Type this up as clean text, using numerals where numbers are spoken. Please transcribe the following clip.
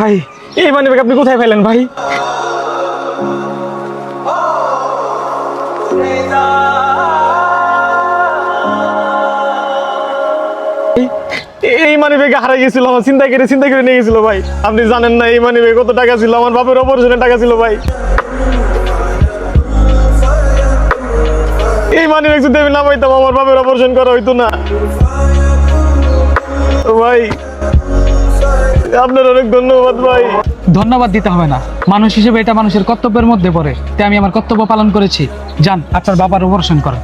ভাই এই money bag আপনি কোথায় পেলেন ভাই? এই মানি ব্যাগ হারাই গেছিল, আমার চিন্তা করে নিয়ে গেছিল ভাই। আপনি জানেন না এই মানি ব্যাগ কত টাকা ছিল, আমার বাপের অপারেশনের টাকা ছিল ভাই। এই মানি ব্যাগ যদি আমি না পাইতাম আমার বাপের অপারেশন করা হইতো না ভাই। আপনার অনেক ধন্যবাদ ভাই। ধন্যবাদ দিতে হবে না, মানুষ হিসেবে এটা মানুষের কর্তব্যের মধ্যে পড়ে, তাই আমি আমার কর্তব্য পালন করেছি। যান, আপনার বাবার অপারেশন করেন।